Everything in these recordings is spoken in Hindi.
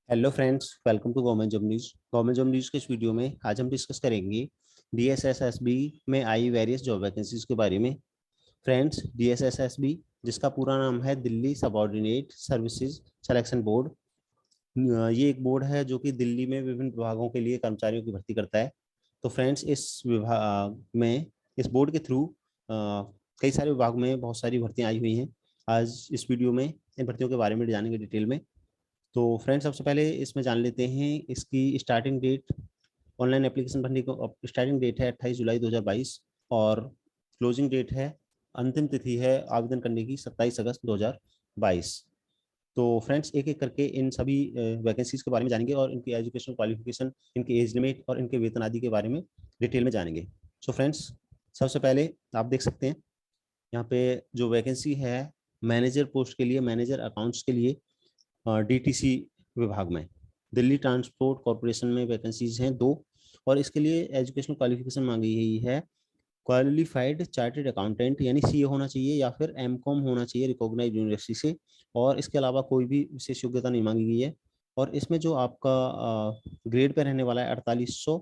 Hello friends, welcome to government job news. Government job news के इस वीडियो में आज हम डिस्कस करेंगे डीएसएसएसबी में आई वेरियस जॉब वैकेंसीज के बारे में। फ्रेंड्स, डीएसएसएसबी जिसका पूरा नाम है Delhi subordinate services selection board, ये एक बोर्ड है जो कि दिल्ली में विभिन्न विभागों के लिए कर्मचारियों की भर्ती करता है। तो फ्रेंड्स, इस विभाग में इस बोर्ड के थ्रू कई सारे विभाग में बहुत सारी भर्तियां आई हुई हैं। आज इस वीडियो में इन भर्तियों के बारे में जानेंगे डिटेल में। तो फ्रेंड्स, सबसे पहले इसमें जान लेते हैं इसकी स्टार्टिंग डेट। ऑनलाइन एप्लीकेशन भरने को स्टार्टिंग डेट है 28 जुलाई 2022 और क्लोजिंग डेट है, अंतिम तिथि है आवेदन करने की 27 अगस्त 2022। तो फ्रेंड्स, एक एक करके इन सभी वैकेंसीज के बारे में जानेंगे और इनकी एजुकेशन क्वालिफिकेशन, इनकी एज लिमिट और इनके वेतन आदि के बारे में डिटेल में जानेंगे। सो फ्रेंड्स, सबसे पहले आप देख सकते हैं यहाँ पे जो वैकेंसी है मैनेजर पोस्ट के लिए, मैनेजर अकाउंट्स के लिए डीटीसी विभाग में दिल्ली ट्रांसपोर्ट कॉरपोरेशन में वैकेंसीज हैं दो। और इसके लिए एजुकेशनल क्वालिफिकेशन मांगी गई है क्वालिफाइड चार्टेड अकाउंटेंट यानी सीए होना चाहिए या फिर एमकॉम होना चाहिए रिकॉग्नाइज यूनिवर्सिटी से। और इसके अलावा कोई भी विशेष योग्यता नहीं मांगी गई है। और इसमें जो आपका ग्रेड पे रहने वाला है 4800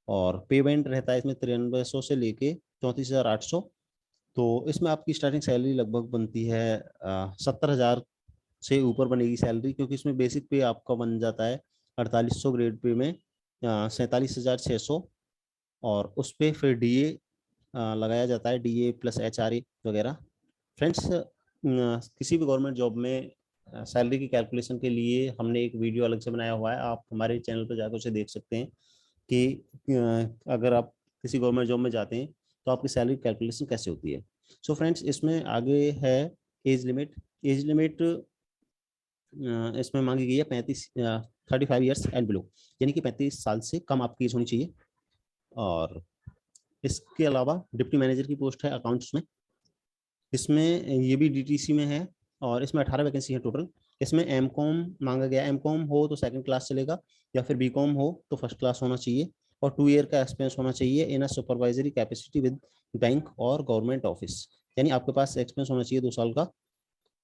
और पे बैंड रहता है इसमें 9300 से लेके 34,800। तो इसमें आपकी स्टार्टिंग सैलरी लगभग बनती है 70,000 से ऊपर बनेगी सैलरी, क्योंकि इसमें बेसिक पे आपका बन जाता है 4800 ग्रेड पे में 47,600। और उस पे फिर डीए लगाया जाता है, डीए प्लस एचआरए वगैरह। फ्रेंड्स, किसी भी गवर्नमेंट जॉब में सैलरी की कैलकुलेशन के लिए हमने एक वीडियो अलग से बनाया हुआ है, आप हमारे चैनल पर जाकर उसे देख सकते हैं कि अगर आप किसी गवर्नमेंट जॉब में जाते हैं तो आपकी सैलरी कैलकुलेशन कैसे होती है। सो फ्रेंड्स, इसमें आगे है एज लिमिट। एज लिमिट इसमें मांगी गई है 35 ईयर्स एंड बिलो, यानी कि 35 साल से कम आपकी एज होनी चाहिए। और इसके अलावा डिप्टी मैनेजर की पोस्ट है अकाउंट्स में, इसमें ये भी डीटीसी में है और इसमें 18 वैकेंसी है टोटल। इसमें एम कॉम मांगा गया, एम कॉम हो तो सेकंड क्लास चलेगा या फिर बी कॉम हो तो फर्स्ट क्लास होना चाहिए। और 2 ईयर का एक्सपीरियंस होना चाहिए इन अ सुपरवाइजरी कैपेसिटी विद बैंक और गवर्नमेंट ऑफिस, यानी आपके पास एक्सपीरियंस होना चाहिए 2 साल का।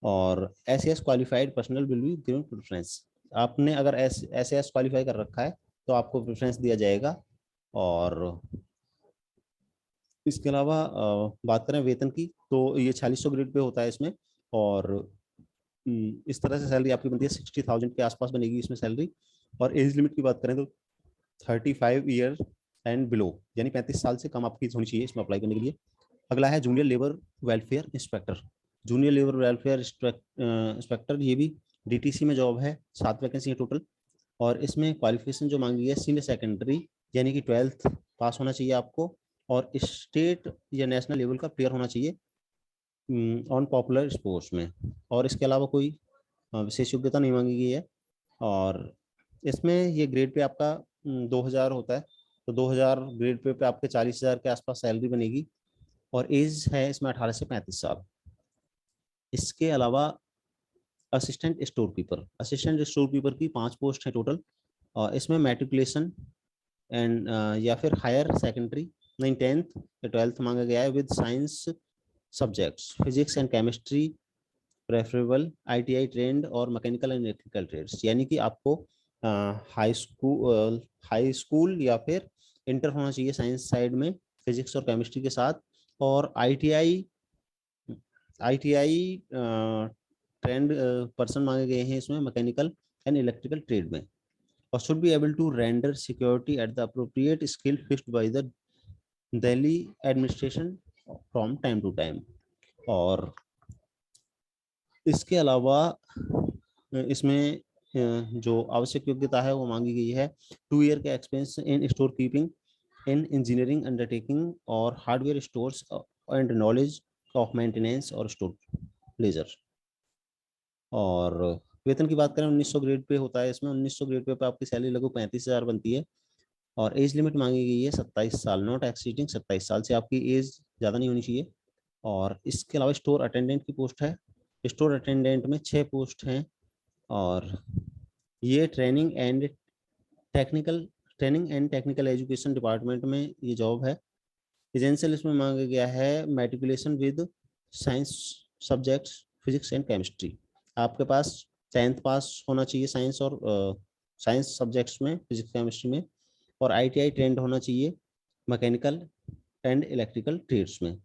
और S S qualified personal will be given preference. आपने अगर एस एस क्वालिफाई कर रखा है तो आपको प्रेफरेंस दिया जाएगा। और इसके अलावा बात करें वेतन की तो ये 4600 ग्रेड पे होता है इसमें। और इस तरह से सैलरी आपकी बनती है 60,000 के आसपास बनेगी इसमें सैलरी। और एज लिमिट की बात करें तो 35 ईयर एंड बिलो, यानी 35 साल से कम आपकी होनी चाहिए इसमें अप्लाई करने के लिए। अगला है junior labour welfare inspector. Junior labour welfare inspector, ये भी डीटीसी में जॉब है, 7 वैकेंसी है टोटल। और इसमें क्वालिफिकेशन जो मांगी है सीनियर सेकेंडरी यानी कि 12th पास होना चाहिए आपको। और स्टेट या नेशनल लेवल का प्लेयर होना चाहिए ऑन पॉपुलर स्पोर्ट्स में। और इसके अलावा कोई विशेष योग्यता नहीं मांगी गई है। और इसमें ये ग्रेड पे आपका 2000 होता है। तो 2000 ग्रेड पे आपके 40,000 के आसपास सैलरी बनेगी। और एज है इसमें 18 से 35 साल। इसके अलावा असिस्टेंट स्टोर कीपर की 5 पोस्ट है टोटल। और इसमें मेट्रिकुलेशन एंड या फिर हायर सेकेंडरी नहीं 10th या 12th मांगा गया है with science subjects physics and chemistry preferable, ITI trend और मैकेनिकल एंड इलेक्ट्रिकल ट्रेड्स, यानी कि आपको हाई स्कूल या फिर इंटर होना चाहिए साइंस साइड में फिजिक्स और केमिस्ट्री के साथ। और आईटीआई आईटीआई ट्रेंड पर्सन मांगे गए हैं इसमें मैकेनिकल एंड इलेक्ट्रिकल ट्रेड में। और should be able to render security at the appropriate skill fixed by the Delhi administration from time to time. और इसके अलावा इसमें जो आवश्यक योग्यता है वो मांगी गई है 2 ईयर का experience in store keeping, in engineering undertaking और hardware stores and knowledge of maintenance और स्टोर लेजर। और वेतन की बात करें 1900 ग्रेड पे होता है इसमें, 1900 ग्रेड पे आपकी सैलरी लगभग 35,000 बनती है। और एज लिमिट मांगी गई है 27 साल, नॉट एक्सीडिंग 27 साल से आपकी एज ज़्यादा नहीं होनी चाहिए। और इसके अलावा स्टोर अटेंडेंट की पोस्ट है। स्टोर अटेंडेंट में 6 पोस्ट हैं। और ये technical training and technical education department में ये जॉब है। एजेंशियल इसमें मांगा गया है matriculation with science subjects physics and chemistry. आपके पास 10th पास होना चाहिए साइंस और साइंस सब्जेक्ट्स में, फिजिक्स केमिस्ट्री में, और ITI ट्रेंड होना चाहिए मैकेनिकल एंड इलेक्ट्रिकल ट्रेड्स में।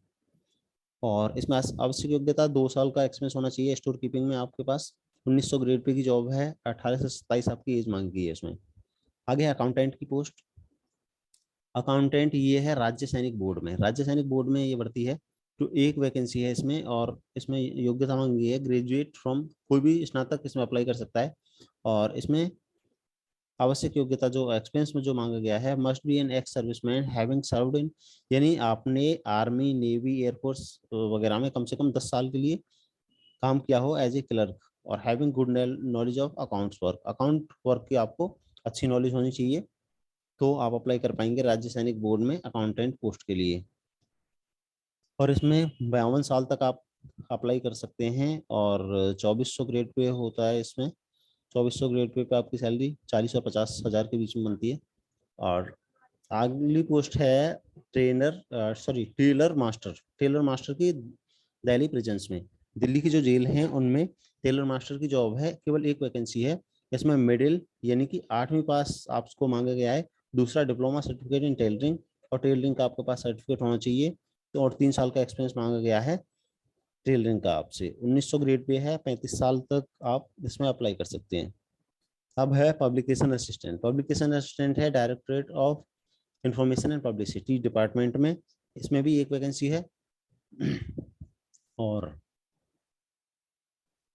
और इसमें आवश्यक योग्यता 2 साल का एक्सपीरियंस होना चाहिए स्टोर कीपिंग में आपके पास। 1900 ग्रेड पे की जॉब है, 18 से 27 आपकी एज मांगी गई है इसमें। आगे अकाउंटेंट की पोस्ट। अकाउंटेंट ये है राज्य सैनिक बोर्ड में, राज्य सैनिक बोर्ड में ये भर्ती है। तो एक वैकेंसी है इसमें, और इसमें योग्यता मांगी है ग्रेजुएट फ्रॉम, कोई भी स्नातक इसमें अप्लाई कर सकता है। और इसमें आवश्यक योग्यता जो एक्सपीरियंस में जो मांगा गया है, must be an ex serviceman having served in, यानी आपने आर्मी, नेवी, एयरफोर्स वगैरह में कम से कम 10 साल के लिए काम किया हो एज ए क्लर्क, और having good knowledge of accounts work, account work की आपको अच्छी नॉलेज होनी चाहिए, तो आप अप्लाई कर पाएंगे राज्य सैनिक बोर्ड में अकाउंटेंट पोस्ट के लिए। और इसमें 52 साल तक आप अप्लाई कर सकते हैं, और 2400 ग्रेड पे होता है इसमें। 2400 ग्रेड पे आपकी सैलरी 40 और 50 हज़ार के बीच में बनती है। और अगली पोस्ट है टेलर मास्टर। टेलर मास्टर की दिल्ली प्रेजेंस में, दिल्ली की जो जेल हैं उनमें टेलर मास्टर की जॉब है, केवल एक वैकेंसी है। इसमें मिडिल यानी कि 8वीं पास आपको मांगा गया है। दूसरा डिप्लोमा सर्टिफिकेट इन टेलरिंग, और टेलरिंग का आपके पास सर्टिफिकेट होना चाहिए। तो और 3 साल का एक्सपीरियंस मांगा गया है टेलरिंग का आपसे। 1900 ग्रेड पे है, 35 साल तक आप इसमें अप्लाई कर सकते हैं। अब है पब्लिकेशन असिस्टेंट। पब्लिकेशन असिस्टेंट है directorate of information and publicity department में, इसमें भी एक वैकेंसी है। और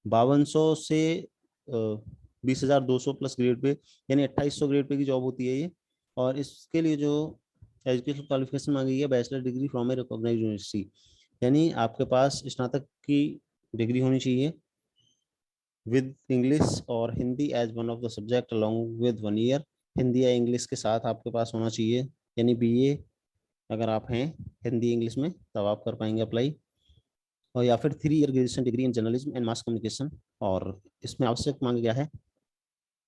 5200 से 20,200 प्लस ग्रेड पे, यानी 2800 ग्रेड पे की जॉब होती है ये। और इसके लिए जो एजुकेशन क्वालिफिकेशन मांगी है, bachelor degree from a recognised university, यानी आपके पास स्नातक की डिग्री होनी चाहिए विद इंग्लिश और Hindi as one of the subject along with 1 year. Hindi या इंग्लिश के साथ आपके पास होना चाहिए, यानी BA अगर आप हैं हिंदी इंग्लिश में, तब आप कर पाएंगे अप्लाई। और या फिर 3 year graduation degree in journalism and mass communication. और इसमें आवश्यक मांगा गया है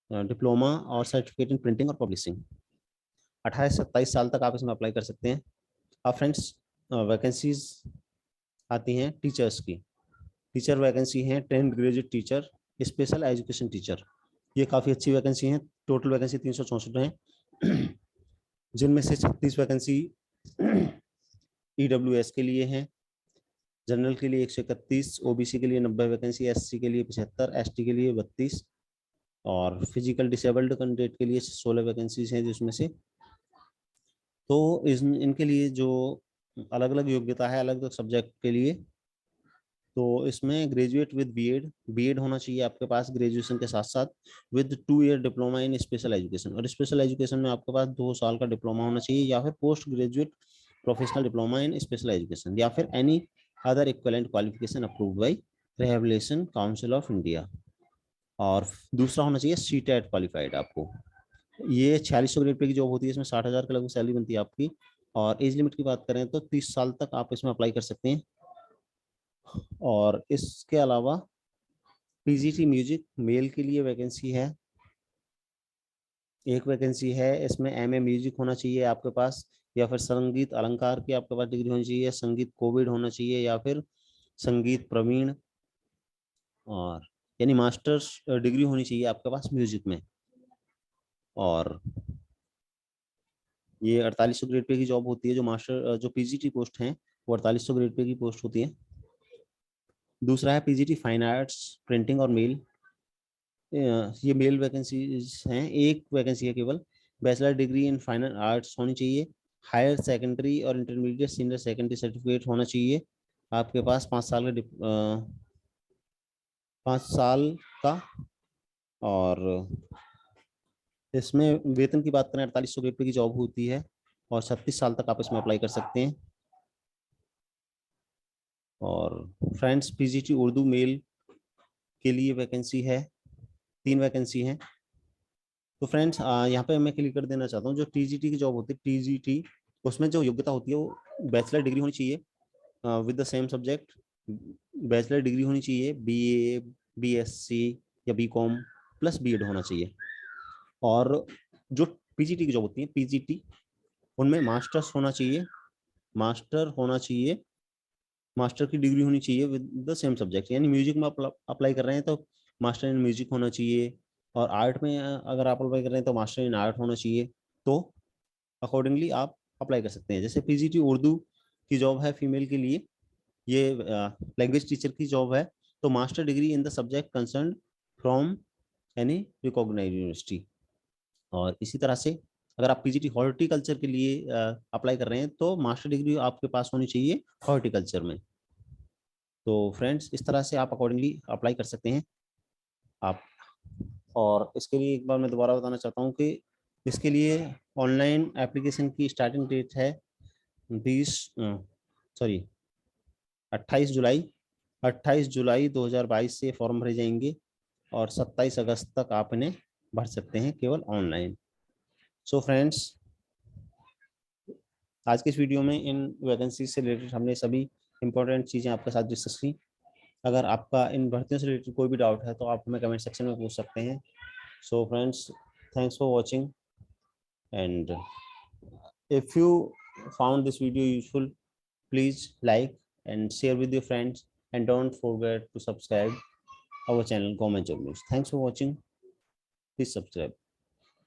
डिप्लोमा और सर्टिफिकेट इन प्रिंटिंग और पब्लिशिंग। 28 से 27 साल तक आप इसमें अप्लाई कर सकते हैं। अब फ्रेंड्स वैकेंसीज आती हैं टीचर्स की। टीचर वैकेंसी है 10 graduate teacher, special education teacher. ये काफ़ी अच्छी वैकेंसी है। टोटल वैकेंसी 364 है, जिनमें से 36 वैकेंसी EWS के लिए हैं, जनरल के लिए 131, OBC के लिए 90 वैकेंसी, SC के लिए 75, ST के लिए 32, और फिजिकल डिसेबल्ड कैंडिडेट के लिए 16 वैकेंसीज हैं जिसमें से। तो इनके लिए जो अलग अलग योग्यता है अलग अलग सब्जेक्ट के लिए, तो इसमें ग्रेजुएट विद बीएड होना चाहिए आपके पास ग्रेजुएशन के साथ साथ, with 2 year diploma in special education. और स्पेशल एजुकेशन में आपके पास 2 साल का डिप्लोमा होना चाहिए, या फिर post graduate professional diploma in special education, या फिर any other equivalent qualification approved by rehabilitation council of India. और दूसरा होना चाहिए CTET क्वालिफाइड आपको। ये 4600 ग्रेड पे की जॉब होती है, इसमें 60,000 के लगभग सैलरी बनती है आपकी। और एज लिमिट की बात करें तो 30 साल तक आप इसमें अप्लाई कर सकते हैं। और इसके अलावा PGT म्यूजिक मेल के लिए वैकेंसी है, एक वैकेंसी है। इसमें MA म्यूजिक होना चाहिए आपके पास, या फिर संगीत अलंकार की आपके पास डिग्री होनी चाहिए, संगीत कोविड होना चाहिए, या फिर संगीत प्रवीण, और यानी मास्टर्स डिग्री होनी चाहिए आपके पास म्यूजिक में। और ये 4800 ग्रेड पे की जॉब होती है, जो मास्टर जो PGT पोस्ट हैं वो 4800 ग्रेड पे की पोस्ट होती है। दूसरा है PGT फाइन आर्ट्स प्रिंटिंग और मेल। ये मेल वैकेंसीज हैं, एक वैकेंसी है केवल। Bachelor degree in fine arts होनी चाहिए, हायर सेकेंडरी और इंटरमीडिएट सीनियर सेकेंडरी सर्टिफिकेट होना चाहिए आपके पास, 5 साल का। और इसमें वेतन की बात करें 4800 ग्रेड पे की जॉब होती है, और 36 साल तक आप इसमें अप्लाई कर सकते हैं। और फ्रेंड्स PGT उर्दू मेल के लिए वैकेंसी है, 3 वैकेंसी हैं। तो फ्रेंड्स यहाँ पे मैं क्लियर कर देना चाहता हूँ, जो TGT की जॉब होती है TGT, उसमें जो योग्यता होती है वो बैचलर डिग्री होनी चाहिए with the same subject. Bachelor degree होनी चाहिए BA, BSc या BCom प्लस B.Ed होना चाहिए। और जो PGT की जॉब होती है PGT, उनमें मास्टर्स होना चाहिए, मास्टर होना चाहिए, मास्टर की डिग्री होनी चाहिए विद द सेम सब्जेक्ट। यानी म्यूजिक में अप्लाई कर रहे हैं तो मास्टर इन म्यूजिक होना चाहिए, और आर्ट में अगर आप अप्लाई कर रहे हैं तो मास्टर इन आर्ट होना चाहिए, तो अकॉर्डिंगली आप अप्लाई कर सकते हैं। जैसे पीजीटी उर्दू की जॉब है फीमेल के लिए, ये लैंग्वेज टीचर की जॉब है, तो master degree in the subject concern from any recognised university. और इसी तरह से अगर आप पीजीटी हॉर्टिकल्चर के लिए अप्लाई कर रहे हैं तो मास्टर डिग्री आपके पास होनी चाहिए हॉर्टिकल्चर में। तो फ्रेंड्स, इस तरह से आप अकॉर्डिंगली अप्लाई कर सकते हैं आप। और इसके लिए एक बार मैं दोबारा बताना चाहता हूँ कि इसके लिए ऑनलाइन एप्लीकेशन की स्टार्टिंग डेट है 28 जुलाई 2022 से फॉर्म भरे जाएंगे, और 27 अगस्त तक आप इन्हें भर सकते हैं केवल ऑनलाइन। सो फ्रेंड्स, आज के इस वीडियो में इन वैकेंसी से रिलेटेड हमने सभी इंपॉर्टेंट चीज़ें आपके साथ डिस्कस की। अगर आपका इन भर्तियों से रिलेटेड कोई भी डाउट है तो आप हमें कमेंट सेक्शन में पूछ सकते हैं। So friends, thanks for watching, and if you found this video useful, please like and share with your friends, and don't forget to subscribe our channel Government Job News. Thanks for watching. Please subscribe.